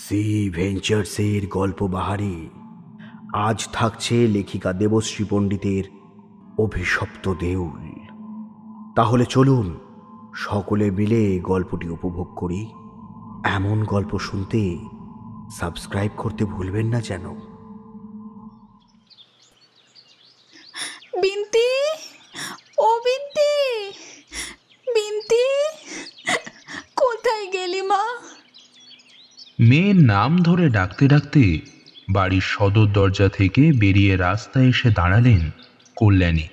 C ভেঞ্চার্সের গল্প বাহারে আজ থাকছে লেখিকা দেবশ্রী পণ্ডিতের অভিশপ্ত দেউল। তাহলে চলুন সকলে মিলে গল্পটি উপভোগ করি। এমন গল্প শুনতে সাবস্ক্রাইব করতে ভুলবেন না যেন। বিন্তি, ও বিন্তি, বিন্তি, কোথায় গেলি মা? মেয়ের নাম ধরে ডাকতে ডাকতে বাড়ির সদর দরজা থেকে বেরিয়ে রাস্তায় এসে দাঁড়ালেন কল্যাণী।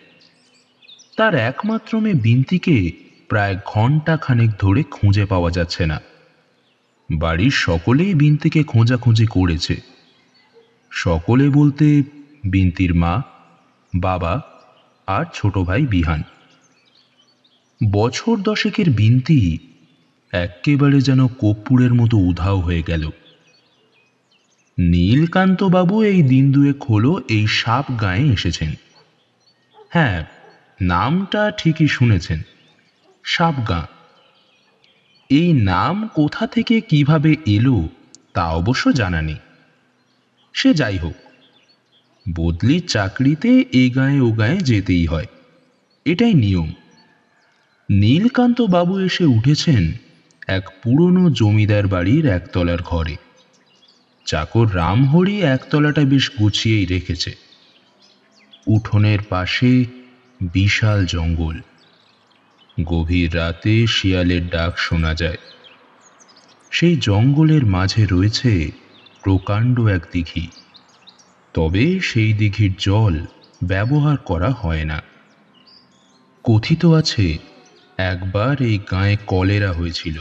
তার একমাত্র মেয়ে বিন্তিকে প্রায় ঘন্টা খানেক ধরে খুঁজে পাওয়া যাচ্ছে না। বাড়ির সকলেই বিন্তিকে খোঁজাখুঁজি করেছে। সকলে বলতে বিন্তির মা, বাবা আর ছোট ভাই বিহান। বছর দশেকের বিন্তি এক্কেবারে যেন কর্পূরের মতো উধাও হয়ে গেল। নীলকান্ত বাবু এই দিন দুয়েক হলো এই সাপ গাঁয়ে এসেছেন। হ্যাঁ, নামটা ঠিকই শুনেছেন, সাপ গাঁ। এই নাম কোথা থেকে কিভাবে এলো তা অবশ্য জানা নেই। সে যাই হোক, বদলির চাকরিতে এ গাঁয়ে ও গাঁয়ে যেতেই হয়, এটাই নিয়ম। নীলকান্ত বাবু এসে উঠেছেন এক পুরনো জমিদার বাড়ির একতলার ঘরে। চাকর রামহরি একতলাটা বেশ গুছিয়েই রেখেছে। উঠোনের পাশে বিশাল জঙ্গল। গভীর রাতে শিয়ালের ডাক শোনা যায়। সেই জঙ্গলের মাঝে রয়েছে প্রকাণ্ড এক দিঘি, তবে সেই দিঘির জল ব্যবহার করা হয় না। কথিত আছে একবার এই গাঁয়ে কলেরা হয়েছিল।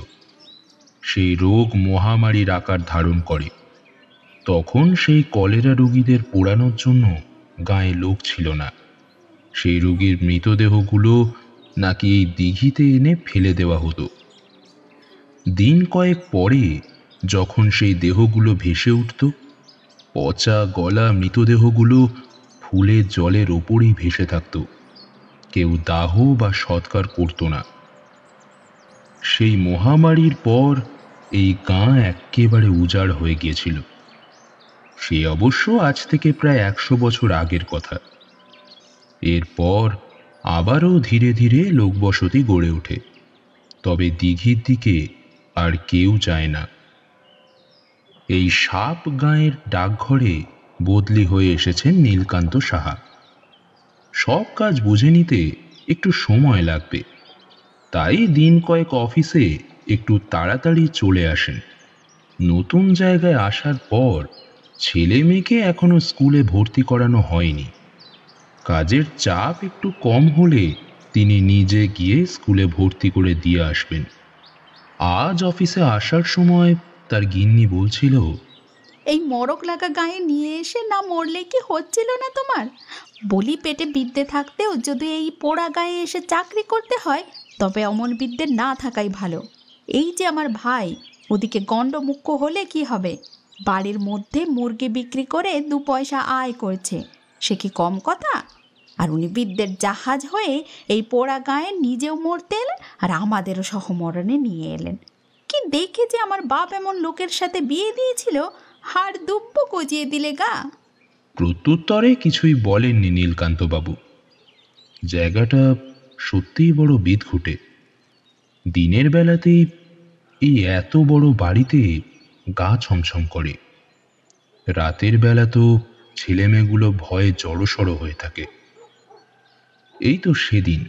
সেই রোগ মহামারীর আকার ধারণ করে। তখন সেই কলেরা রোগীদের পোড়ানোর জন্য গাঁয়ে লোক ছিল না। সেই রোগীর মৃতদেহগুলো নাকি এই দিঘিতে এনে ফেলে দেওয়া হতো। দিন কয়েক পরে যখন সেই দেহগুলো ভেসে উঠত, পচা গলা মৃতদেহগুলো ফুলের জলের ওপরই ভেসে থাকত। কেউ দাহ বা সৎকার করত না। সেই মহামারীর পর এই গাঁ এক্কেবারে উজাড় হয়ে গিয়েছিল। সে অবশ্য আজ থেকে প্রায় 100 বছর আগের কথা। এরপর আবারও ধীরে ধীরে লোকবসতি গড়ে ওঠে, তবে দিঘির দিকে আর কেউ যায় না। এই সাপ গাঁয়ের ডাকঘরে বদলি হয়ে এসেছেন নীলকান্ত সাহা। সব কাজ বুঝে নিতে একটু সময় লাগবে, তাই দিন কয়েক অফিসে একটু তাড়াতাড়ি চলে আসেন। নতুন জায়গায় আসার পর ছেলে মেয়েকে এখনো স্কুলে ভর্তি করানো হয়নি। কাজের চাপ একটু কম হলে তিনি নিজে গিয়ে স্কুলে ভর্তি করে দিয়ে আসবেন। আজ অফিসে আসার সময় তার গিন্নি বলছিল, এই মরক লাগা গায়ে নিয়ে এসে না মরলে কি হচ্ছিল না তোমার? বলি পেটে বিদ্যে থাকতেও যদি এই পোড়া গায়ে এসে চাকরি করতে হয়, তবে অমন বিদ্যে না থাকাই ভালো। এই যে আমার ভাই, ওদিকে গণ্ডমুখ্য হলে কি হবে? বাড়ির মধ্যে মুরগি বিক্রি করে 2 পয়সা আয় করছে, সে কি কম কথা? আর উনি বিদ্যের জাহাজ হয়ে এই পোড়া গায়ে নিজেও মরতে এলেন আর আমাদেরও সহমরণে নিয়ে এলেন। কি দেখে যে আমার বাপ এমন লোকের সাথে বিয়ে দিয়েছিল, হাড় দুব্ব গজিয়ে দিলে গা। প্রত্যুত্তরে কিছুই বলেননি নীলকান্তবাবু। জায়গাটা সত্যিই বড় বিদঘুটে। দিনের বেলাতেই এই এত বড় বাড়িতে গা ছমছম করে। রাতের বেলা তো ছেলেমেয়েগুলো ভয়ে জড়সড় হয়ে থাকে। এই তো সেদিন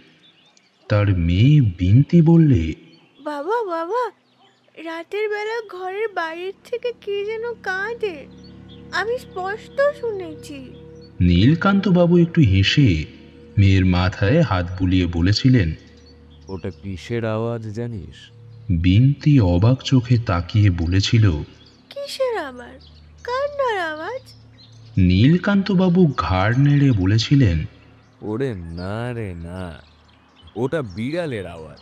তার মেয়ে বিন্তি বললে, বাবা বাবা, রাতের বেলা ঘরের বাইরের থেকে কে যেন কাঁদে, আমি স্পষ্ট শুনেছি। নীলকান্তবাবু একটু হেসে মেয়ের মাথায় হাত বুলিয়ে বলেছিলেন, ওটা কিসের আওয়াজ জানিস? বিন্তি অবাক চোখে তাকিয়ে বলেছিল, কিসের আবার? কান্নার আওয়াজ। নীলকান্তবাবু ঘাড় নেড়ে বলেছিলেন, ওরে না রে না, ওটা বিড়ালের আওয়াজ।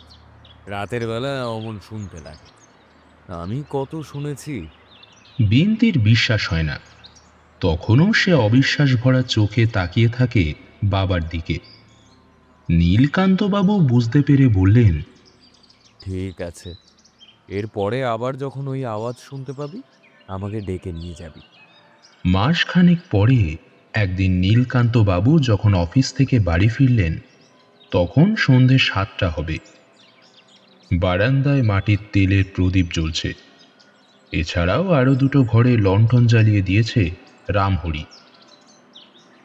রাতের বেলা অমন শুনতে লাগে, আমি কত শুনেছি। বিন্তির বিশ্বাস হয় না। তখনও সে অবিশ্বাস ভরা চোখে তাকিয়ে থাকে বাবার দিকে। নীলকান্তবাবু বুঝতে পেরে বললেন, ঠিক আছে, এরপরে আবার যখন ওই আওয়াজ শুনতে পাবি আমাকে ডেকে নিয়ে যাবি। মাসখানেক পরে একদিন নীলকান্ত বাবু যখন অফিস থেকে বাড়ি ফিরলেন, তখন সন্ধে 7টা হবে। বারান্দায় মাটির তেলের প্রদীপ জ্বলছে। এছাড়াও আরো দুটো ঘরে লণ্ঠন জ্বালিয়ে দিয়েছে রামহরি।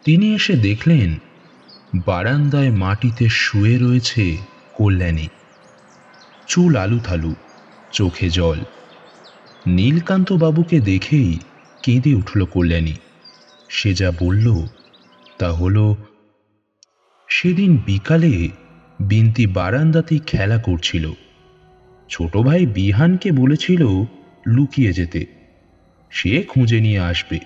তিনি এসে দেখলেন বারান্দায় মাটিতে শুয়ে রয়েছে কল্যাণী। চুল আলুথালু, চোখে জল। নীলকান্ত বাবুকে দেখেই কেঁদে উঠল কল্যাণী। সে যা বলল তা হলো, সেদিন বিকালে বিন্তি বারান্দাতেই খেলা করছিল। ছোট ভাই বিহানকে বলেছিল লুকিয়ে যেতে, সে খুঁজে নিয়ে আসবে।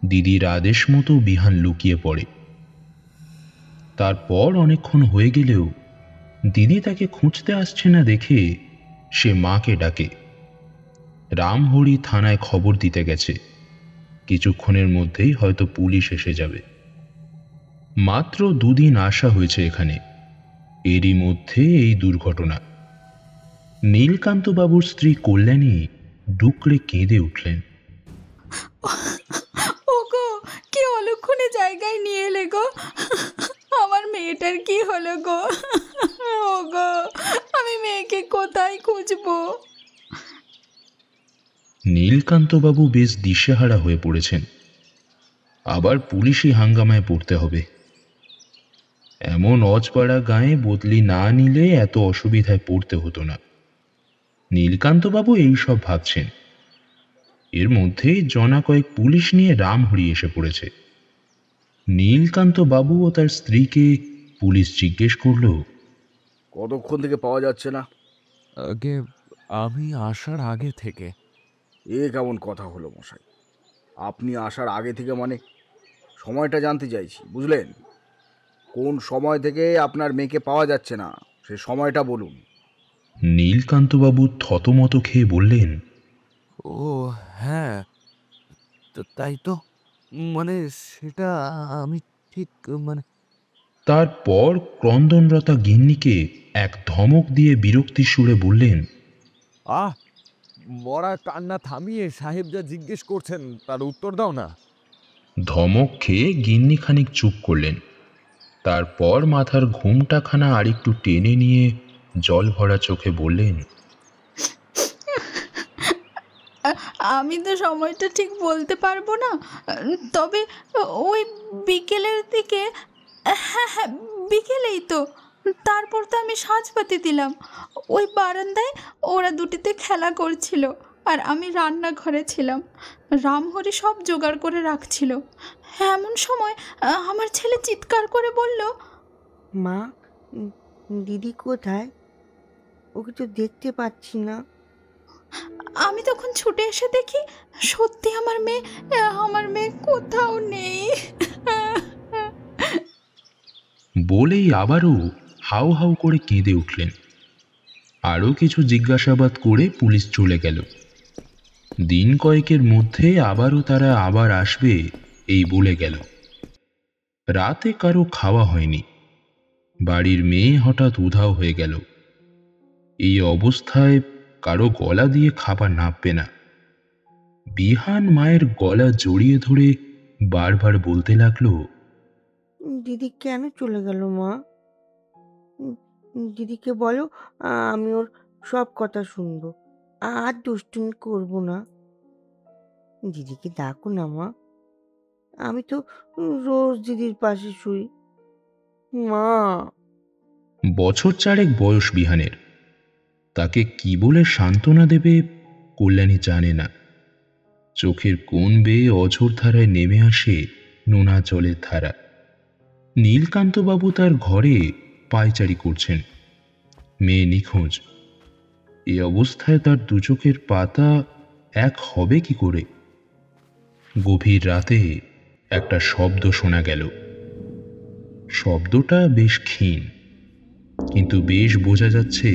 দিদির আদেশ মতো বিহান লুকিয়ে পড়ে। তারপর অনেকক্ষণ হয়ে গেলেও দিদি তাকে খুঁজতে আসছে না দেখে সে মাকে ডাকে। রামহরি থানায় খবর দিতে গেছে, কিছুক্ষণের মধ্যেই হয়তো পুলিশ এসে যাবে। মাত্র 2 দিন আসা হয়েছে এখানে, এরই মধ্যে এই দুর্ঘটনা। নীলকান্ত বাবুর স্ত্রী কল্যাণী ডুকরে কেঁদে উঠলেন। ওগো, কি অলক্ষণে জায়গায় নিয়ে এলে গো। আমার মেয়েটার কি হলো গো? ওগো, আমি মেয়েকে কোথায় খুঁজবো? নীলকান্তবাবু বেশ দিশেহারা হয়ে পড়েছেন। আবার পুলিশি হাঙ্গামায় পড়তে হবে। এমন অজপাড়া গায়ে বদলি না নিলে এত অসুবিধায় পড়তে হতো না। নীলকান্তবাবু এইসব ভাবছেন। এর মধ্যেই জনা কয়েক পুলিশ নিয়ে রামহরি এসে পড়েছে। নীলকান্তবাবু ও তার স্ত্রীকে পুলিশ জিজ্ঞেস করল, কতক্ষণ থেকে পাওয়া যাচ্ছে না? আগে আমি আসার আগে থেকে। এ কেমন কথা হলো মশাই? আপনি আসার আগে থেকে মানে সময়টা জানতে চাইছি, বুঝলেন? কোন সময় থেকে আপনার মেয়েকে পাওয়া যাচ্ছে না সে সময়টা বলুন। নীলকান্তবাবু থতমত খেয়ে বললেন, ও হ্যাঁ, তাই তো, মানে সেটা আমি ঠিক মানে। তারপর ক্রন্দনরতা গিন্নিকে এক ধমক দিয়ে বিরক্তির সুরে বললেন, মরা কান্না থামিয়ে সাহেব যা জিজ্ঞেস করছেন তার উত্তর দাও না। ধমক খেয়ে গিন্নি খানিক চুপ করলেন। তারপর মাথার ঘুমটাখানা আরেকটু টেনে নিয়ে জল ভরা চোখে বললেন, আমি তো সময়টা ঠিক বলতে পারবো না, তবে ওই বিকেলের দিকে। হ্যাঁ হ্যাঁ, বিকেলেই তো। তারপর তো আমি সাজপাতি দিলাম। ওই বারান্দায় ওরা দুটিতে খেলা করছিল, আর আমি রান্নাঘরে ছিলাম। রামহরি সব জোগাড় করে রাখছিল। এমন সময় আমার ছেলে চিৎকার করে বলল, মা, দিদি কোথায়? ওকে তো দেখতে পাচ্ছি না। আমি তখন ছুটে এসে দেখি সত্যি আমার মেয়ে কোথাও নেই। বলেই আবারও হাউ হাউ করে কেঁদে উঠলেন। আরও কিছু জিজ্ঞাসাবাদ করে পুলিশ চলে গেল। দিন কয়েকের মধ্যে আবারও তারা আবার আসবে এই বলে গেল। রাতে কারো খাওয়া হয়নি। বাড়ির মেয়ে হঠাৎ উধাও হয়ে গেল। এই অবস্থায় কারো গলা দিয়ে খাবার নাববে না। বিহান মায়ের গলা জড়িয়ে ধরে বারবার বলতে লাগলো, দিদি কেন চলে গেল মা? দিদিকে বলো আমি ওর সব কথা শুনবো, আর দুষ্টুমি করবো না। দিদিকে ডাকো না মা, আমি তো রোজ দিদির পাশে শুই। মা। বছর 4 বয়স বিহানের। তাকে কি বলে সান্ত্বনা দেবে কল্যাণী জানে না। চোখের কোণ বেয়ে অঝোর ধারায় নেমে আসে নোনা জলের ধারা। নীলকান্তবাবু তার ঘরে পায়চারি করছেন। মেয়ে নিখোঁজ। এই অবস্থায় তার দু চোখের পাতা এক হবে কি করে? গভীর রাতে একটা শব্দ শোনা গেল। শব্দটা বেশ ক্ষীণ, কিন্তু বেশ বোঝা যাচ্ছে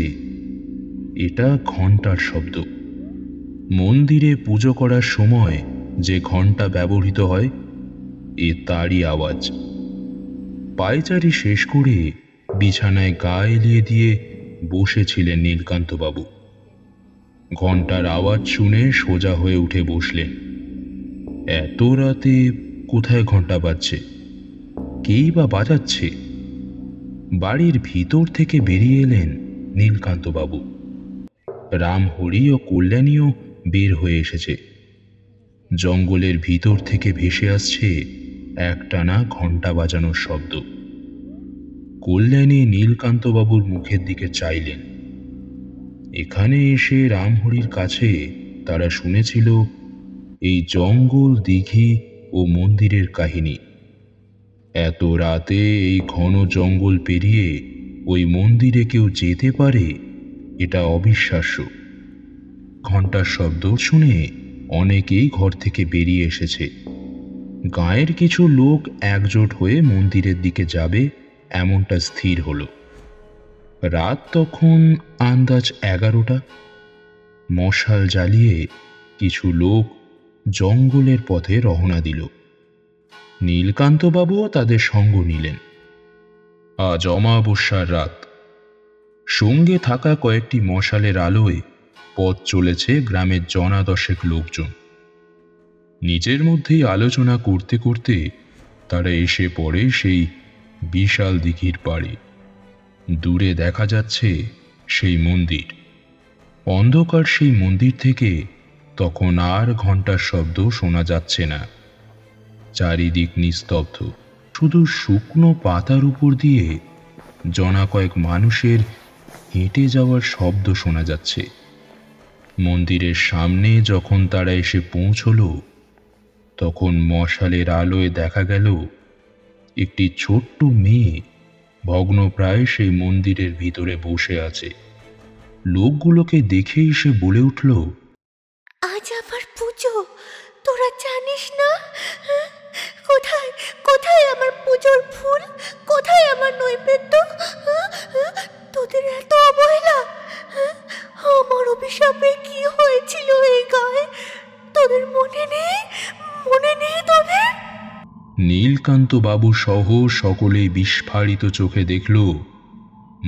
এটা ঘণ্টার শব্দ। মন্দিরে পুজো করার সময় যে ঘণ্টা ব্যবহৃত হয়, এ তারই আওয়াজ। পায়চারি শেষ করে বিছানায় গা এলিয়ে দিয়ে বসেছিলেন নীলকান্তবাবু। ঘণ্টার আওয়াজ শুনে সোজা হয়ে উঠে বসলেন। এত রাতে কোথায় ঘণ্টা বাজছে? কেই বা বাজাচ্ছে? বাড়ির ভিতর থেকে বেরিয়ে এলেন নীলকান্তবাবু। রামহরি ও কল্যাণীও বের হয়ে এসেছে। জঙ্গলের ভিতর থেকে ভেসে আসছে একটানা ঘণ্টা বাজানোর শব্দ। কল্যাণী নীলকান্তবাবুর মুখের দিকে চাইলেন। এখানে এসে রামহরির কাছে তারা শুনেছিল এই জঙ্গল, দিঘি ও মন্দিরের কাহিনী। এত রাতে এই ঘন জঙ্গল পেরিয়ে ওই মন্দিরে কেউ যেতে পারে, এটা অবিশ্বাস্য। ঘণ্টার শব্দ শুনে অনেকেই ঘর থেকে বেরিয়ে এসেছে। গাঁয়ের কিছু লোক একজোট হয়ে মন্দিরের দিকে যাবে এমনটা স্থির হলো। রাত তখন আন্দাজ 11টা। মশাল জ্বালিয়ে কিছু লোক জঙ্গলের পথে রওনা দিল। নীলকান্তবাবুও তাদের সঙ্গ নিলেন। আজ অমাবস্যার রাত। সঙ্গে থাকা কয়েকটি মশালের আলোয় পথ চলেছে গ্রামের জনা দশেক লোকজন। নিজের মধ্যেই আলোচনা করতে করতে তারা এসে পড়ে সেই বিশাল দিঘির পাড়ে। দূরে দেখা যাচ্ছে সেই মন্দির। অন্ধকার সেই মন্দির থেকে তখন আর ঘণ্টার শব্দ শোনা যাচ্ছে না। চারিদিক নিস্তব্ধ। শুধু শুকনো পাতার উপর দিয়ে জনা কয়েক মানুষের হেঁটে যাওয়ার শব্দ শোনা যাচ্ছে। মন্দিরের সামনে যখন তারা এসে পৌঁছল, তখন মশালের আলোয় দেখা গেল একটি ছোট্ট মেয়ে ভগ্নপ্রায় সেই মন্দিরের ভিতরে বসে আছে। লোকগুলোকে দেখেই সে বলে উঠল, আজ আবার পুজো, তোরা জানিস না? হ্যাঁ? কোথায় কোথায় আমার পুজোর ফুল? কোথায় আমার নৈবেদ্য? হ্যাঁ? হ্যাঁ? তোদের এত অবহেলা! হ্যাঁ? আমার অভিশাপে কি হয়েছিল এই গায়ে? তোদের মনে নেই? মনে নেই তোদের? নীলকান্তবাবু সহ সকলেই বিস্ফারিত চোখে দেখল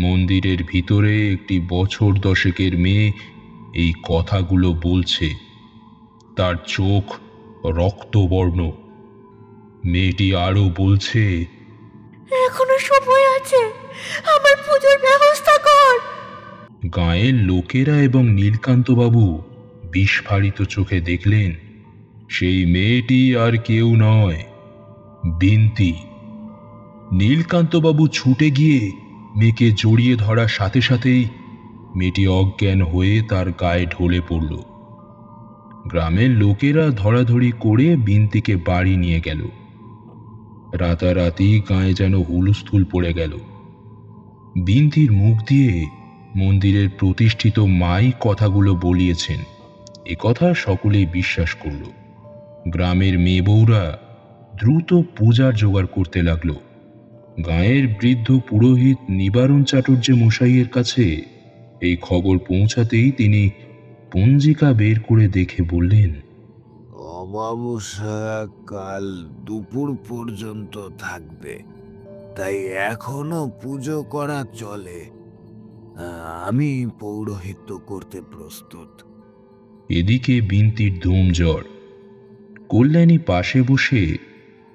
মন্দিরের ভিতরে একটি বছর দশেকের মেয়ে এই কথাগুলো বলছে। তার চোখ রক্তবর্ণ। মেয়েটি আরো বলছে, এখনো সময় আছে, আমার পুজোর ব্যবস্থা কর। গাঁয়ের লোকেরা এবং নীলকান্তবাবু বিস্ফারিত চোখে দেখলেন সেই মেয়েটি আর কেউ নয়, বিন্তি। নীলকান্তবাবু ছুটে গিয়ে মেয়েকে জড়িয়ে ধরার সাথে সাথেই মেয়েটি অজ্ঞান হয়ে তার গায়ে ঢলে পড়ল। গ্রামের লোকেরা ধরাধরি করে বিন্তিকে বাড়ি নিয়ে গেল। রাতারাতি গায়ে যেন হুলস্থুল পড়ে গেল। বিন্তির মুখ দিয়ে মন্দিরের প্রতিষ্ঠিত মাই কথাগুলো বলিয়েছেন, এ কথা সকলেই বিশ্বাস করল। গ্রামের মেয়ে বউরা দ্রুত পূজার জোগাড় করতে লাগলো। গাঁয়ের বৃদ্ধ পুরোহিত নিবারণ চাটুর্য মশাইয়ের কাছে এই খবর পৌঁছাতেই তিনি পঞ্জিকা বের করে দেখে বললেন, অমাবস্যা কাল দুপুর পর্যন্ত থাকবে, তাই এখনো পুজো করা চলে। আমি পৌরোহিত্য করতে প্রস্তুত। এদিকে বিন্তির ধুম জ্বর। কল্যাণী পাশে বসে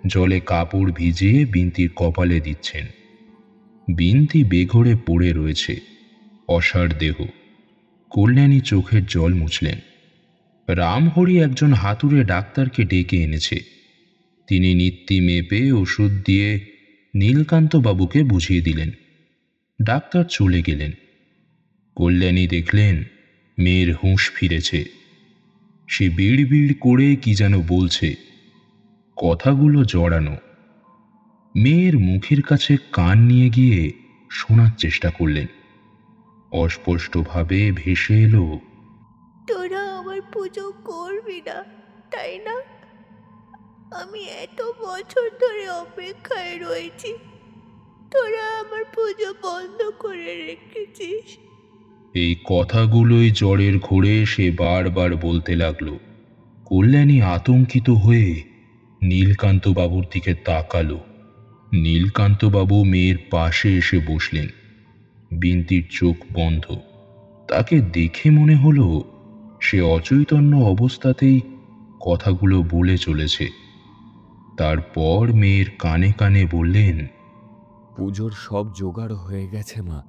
জলে কাপড় ভিজিয়ে বিন্তির কপালে দিচ্ছেন। বিন্তি বেঘরে পড়ে রয়েছে, অসাড় দেহ। কল্যাণী চোখের জল মুছলেন। রামহরি একজন হাতুড়ে ডাক্তারকে ডেকে এনেছে। তিনি নিত্যি মেপে ওষুধ দিয়ে নীলকান্তবাবুকে বুঝিয়ে দিলেন। ডাক্তার চলে গেলেন। কল্যাণী দেখলেন মেয়ের হুঁশ ফিরেছে। সে বিড় বিড় করে কি যেন বলছে, কথাগুলো জড়ানো। মেয়ের মুখের কাছে কান নিয়ে গিয়ে শোনার চেষ্টা করলেন। অস্পষ্টভাবে ভেসে এলো, তোরা আমার পুজো করবি না, তাই না? আমি এত বছর ধরে অপেক্ষায় রয়েছি, তোরা আমার পুজো বন্ধ করে রেখেছিস। এই কথাগুলোই জ্বরের ঘোরে সে বারবার বলতে লাগলো। কল্যাণী আতঙ্কিত হয়ে নীলকান্তবাবুর দিকে তাকালো। নীলকান্তবাবু মেয়ের পাশে এসে বসলেন। বিন্তির চোখ বন্ধ। তাকে দেখে মনে হলো সে অচৈতন্য অবস্থাতেই কথাগুলো বলে চলেছে। তারপর মেয়ের কানে কানে বললেন, পুজোর সব জোগাড় হয়ে গেছে মা,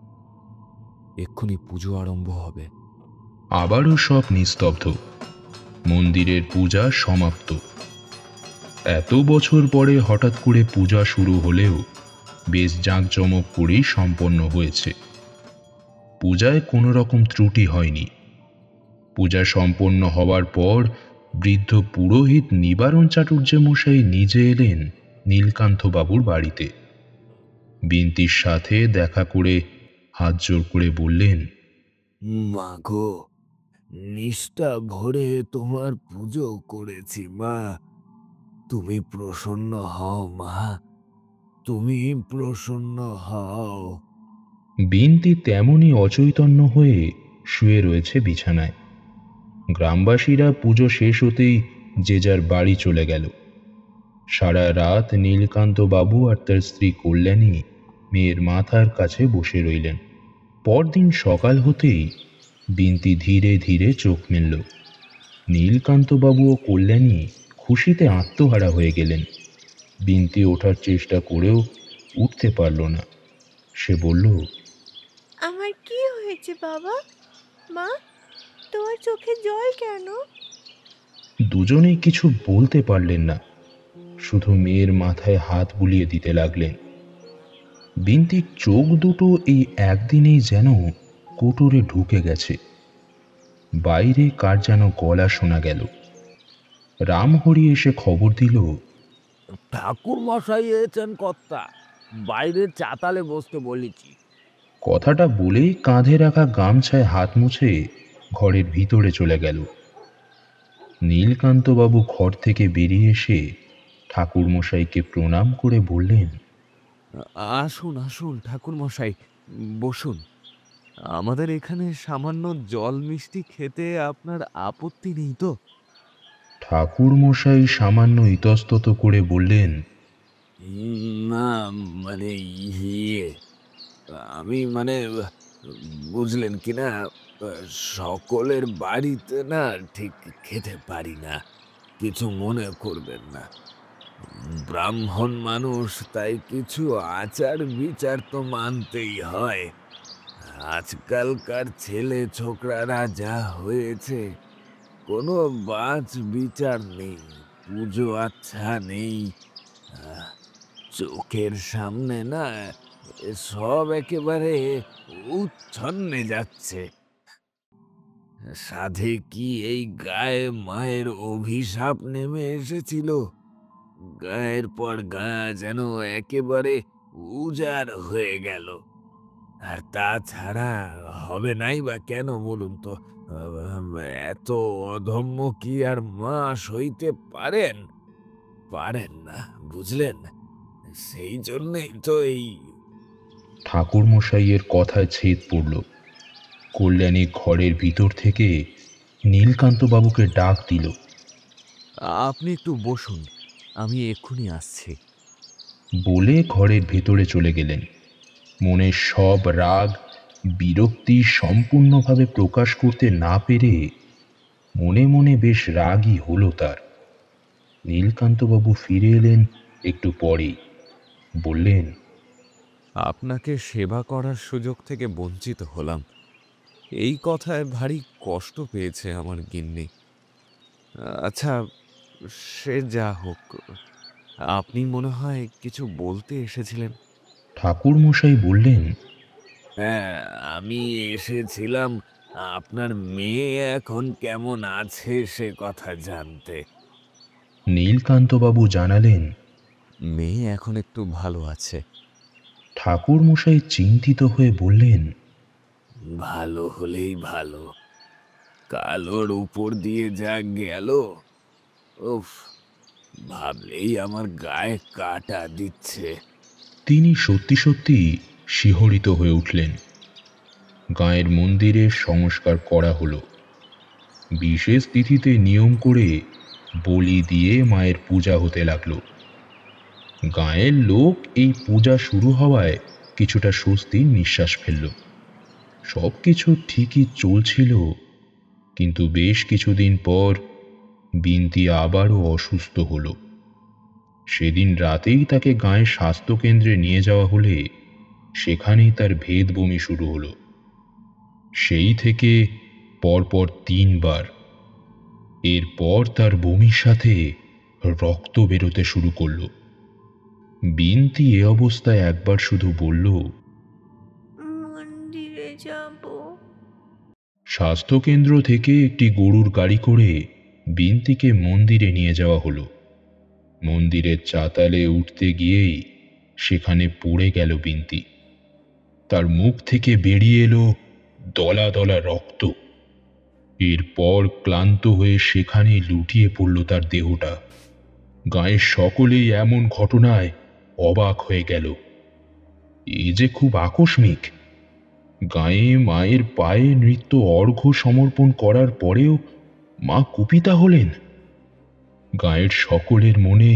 এক্ষুনি পুজো আরম্ভ হবে। আবারও সব নিস্তব্ধ। মন্দিরের পূজা সমাপ্ত। এত বছর পরে হঠাৎ করে পূজা শুরু হলেও বেশ জাঁকজমক করেই সম্পন্ন হয়েছে। পূজায় কোনো রকম ত্রুটি হয়নি। পূজা সম্পন্ন হওয়ার পর বৃদ্ধ পুরোহিত নিবারণ চাটুর্য মশাই নিজে এলেন নীলকান্ত বাবুর বাড়িতে। বিন্তির সাথে দেখা করে হাত জোর করে বললেন, মা গো, নিষ্ঠা ভরে তোমার পুজো করেছি মা। তুমি প্রসন্ন হও মা, তুমি প্রসন্ন হও। বিন্তি তেমনই অচৈতন্য হয়ে শুয়ে রয়েছে বিছানায়। গ্রামবাসীরা পুজো শেষ হতেই যে যার বাড়ি চলে গেল। সারা রাত নীলকান্ত বাবু আর তার স্ত্রী কল্যাণী মেয়ের মাথার কাছে বসে রইলেন। পরদিন সকাল হতেই বিন্তি ধীরে ধীরে চোখ মেলল। নীলকান্ত বাবু ও কল্যাণী খুশিতে আত্মহারা হয়ে গেলেন। বিন্তি ওঠার চেষ্টা করেও উঠতে পারল না। সে বলল, আমার কি হয়েছে বাবা? মা, তোমার চোখে জল কেন? দুজনেই কিছু বলতে পারলেন না, শুধু মেয়ের মাথায় হাত বুলিয়ে দিতে লাগলেন। বিন্তির চোখ দুটো এই একদিনেই যেন কোটরে ঢুকে গেছে। বাইরে কার যেন গলা শোনা গেল। রামহরি এসে খবর দিল, ঠাকুর মশাই এসেছেন কর্তা, বাইরের চাতালে বসতে বলেছি। কথাটা বলেই কাঁধে রাখা গামছায় হাত মুছে ঘরের ভিতরে চলে গেল। নীলকান্তবাবু ঘর থেকে বেরিয়ে এসে ঠাকুর মশাইকে প্রণাম করে বললেন, আসুন আসুন ঠাকুর মশাই, বসুন। আমাদের এখানে সামান্য জল মিষ্টি খেতে আপনার আপত্তি নেই তো? ঠাকুর মশাই সামান্য ইতস্তত করে বললেন, না মানে আমি বুঝলেন কি না, সকলের বাড়িতে না ঠিক খেতে পারি না, কিছু মনে করবেন না। ব্রাহ্মণ মানুষ, তাই কিছু আচার বিচার তো মানতেই হয়। আজকালকার ছেলে ছোকরারা যা হয়েছে, কোনো বাছ বিচার নেই, পুজো আচ্ছা নেই। চোখের সামনে না সব একেবারে উচ্ছন্নে যাচ্ছে। সাধে কি এই গায়ে মায়ের অভিশাপ নেমে এসেছিল? গায়ের পর গা যেন একেবারে উজাড় হয়ে গেল। আর তাছাড়া হবে নাই বা কেন বলুন তো? এত অধম্য কি আর মা সইতে পারেন? পারেন না, বুঝলেন? সেই জন্যই তো এই। ঠাকুর মশাইয়ের কথায় ছেদ পড়ল। কল্যাণী ঘরের ভিতর থেকে নীলকান্তবাবুকে ডাক দিল। আপনি একটু বসুন, আমি এক্ষুনি আসছি। বলে ঘরের ভেতরে চলে গেলেন। মনের সব রাগ বিরক্তি সম্পূর্ণভাবে প্রকাশ করতে না পেরে মনে মনে বেশ রাগই হলো তার। নীলকান্তবাবু ফিরে এলেন একটু পরেই। বললেন, আপনাকে সেবা করার সুযোগ থেকে বঞ্চিত হলাম, এই কথায় ভারী কষ্ট পেয়েছে আমার গিন্নি। আচ্ছা, সে যা হোক, আপনি মনে হয় কিছু বলতে এসেছিলেন? ঠাকুর মশাই বললেন, হ্যাঁ, আমি এসেছিলাম আপনার মেয়ে এখন কেমন আছে সে কথা জানতে। নীলকান্তবাবু জানালেন, মেয়ে এখন একটু ভালো আছে। ঠাকুর মশাই চিন্তিত হয়ে বললেন, ভালো হলেই ভালো, কালোর উপর দিয়ে যা গেল, উফ, ভাবলেই আমার গায়ে কাটা দিচ্ছে। তিনি সত্যি সত্যি শিহরিত হয়ে উঠলেন। গাঁয়ের মন্দিরে সংস্কার করা হলো। বিশেষ তিথিতে নিয়ম করে বলি দিয়ে মায়ের পূজা হতে লাগলো। গাঁয়ের লোক এই পূজা শুরু হওয়ায় কিছুটা স্বস্তির নিঃশ্বাস ফেলল। সব কিছু ঠিকই চলছিল, কিন্তু বেশ কিছুদিন পর বিন্তি আবারও অসুস্থ হলো। সেদিন রাতেই তাকে গাঁয়ের স্বাস্থ্যকেন্দ্রে নিয়ে যাওয়া হলে সেখানেই তার ভেদ বমি শুরু হলো। সেই থেকে পরপর 3 বার। এরপর তার বমির সাথে রক্ত বেরোতে শুরু করলো। বিন্তি এ অবস্থায় একবার শুধু বলল, মন্দিরে যাব। স্বাস্থ্যকেন্দ্র থেকে একটি গরুর গাড়ি করে বিন্তিকে মন্দিরে নিয়ে যাওয়া হলো। মন্দিরের চাতালে উঠতে গিয়েই সেখানে পড়ে গেল বিন্তি। তার মুখ থেকে বেরিয়ে এলো দলা দলা রক্ত। এরপর ক্লান্ত হয়ে সেখানেই লুটিয়ে পড়ল তার দেহটা। গাঁয়ের সকলেই এমন ঘটনায় অবাক হয়ে গেল। এ যে খুব আকস্মিক। গাঁয়ে মায়ের পায়ে নৃত্য অর্ঘ্য সমর্পণ করার পরেও মা কুপিতা হলেন। গাঁয়ের সকলের মনে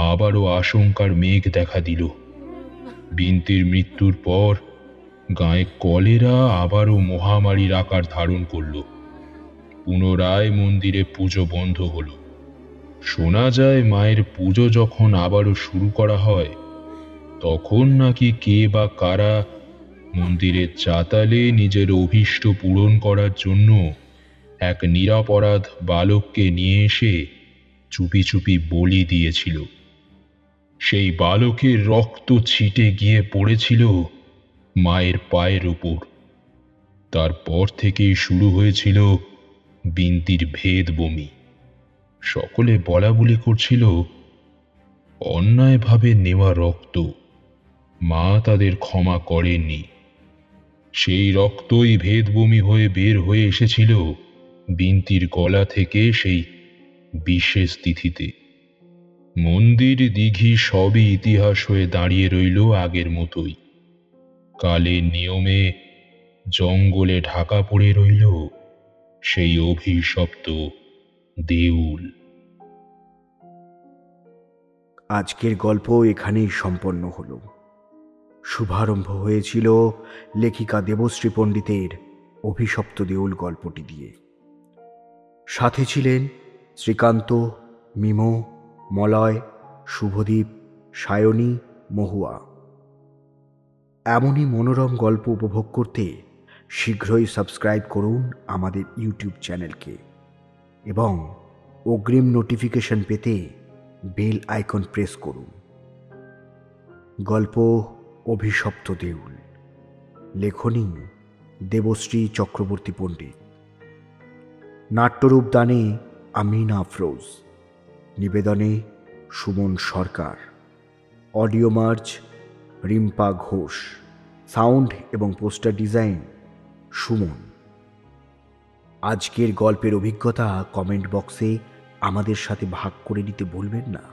আবারও আশঙ্কার মেঘ দেখা দিল। বিন্তির মৃত্যুর পর গাঁয়ে কলেরা আবারও মহামারীর আকার ধারণ করল। পুনরায় মন্দিরে পুজো বন্ধ হলো। শোনা যায় মায়ের পুজো যখন আবারও শুরু করা হয় তখন নাকি কে বা কারা মন্দিরের চাতালে নিজের অভীষ্ট পূরণ করার জন্য এক নিরপরাধ বালককে নিয়ে এসে চুপি চুপি বলি দিয়েছিল। সেই বালকের রক্ত ছিটে গিয়ে পড়েছিল মায়ের পায়ের উপর। তারপর থেকেই শুরু হয়েছিল বিন্তির ভেদ বমি। সকলে বলা বলি করছিল, অন্যায়ভাবে নেওয়া রক্ত মা তাদের ক্ষমা করেননি। সেই রক্তই ভেদ বমি হয়ে বের হয়ে এসেছিল বিন্তির গলা থেকে সেই বিশেষ তিথিতে। মন্দির দিঘি সবই ইতিহাস হয়ে দাঁড়িয়ে রইল আগের মতোই। কালের নিয়মে জঙ্গলে ঢাকা পড়ে রইল সেই অভিশপ্ত দেউল। আজকের গল্প এখানেই সম্পন্ন হলো। শুভারম্ভ হয়েছিল লেখিকা দেবশ্রী পণ্ডিতের অভিশপ্ত দেউল গল্পটি দিয়ে। সাথে ছিলেন শ্রীকান্ত, মিমো, মলয়, শুভদীপ, সায়নী, মহুয়া। এমনই মনোরম গল্প উপভোগ করতে শীঘ্রই সাবস্ক্রাইব করুন আমাদের ইউটিউব চ্যানেলকে এবং অগ্রিম নোটিফিকেশন পেতে বেল আইকন প্রেস করুন। গল্প অভিশপ্ত দেউল, লেখনী দেবশ্রী চক্রবর্তী পণ্ডিত, নাট্যরূপ দানে আমিনা আফরোজ, নিবেদনে সুমন সরকার, অডিও মার্চ রিম্পা ঘোষ, সাউন্ড এবং পোস্টার ডিজাইন সুমন। আজকের গল্পের অভিজ্ঞতা কমেন্ট বক্সে আমাদের সাথে ভাগ করে নিতে ভুলবেন না।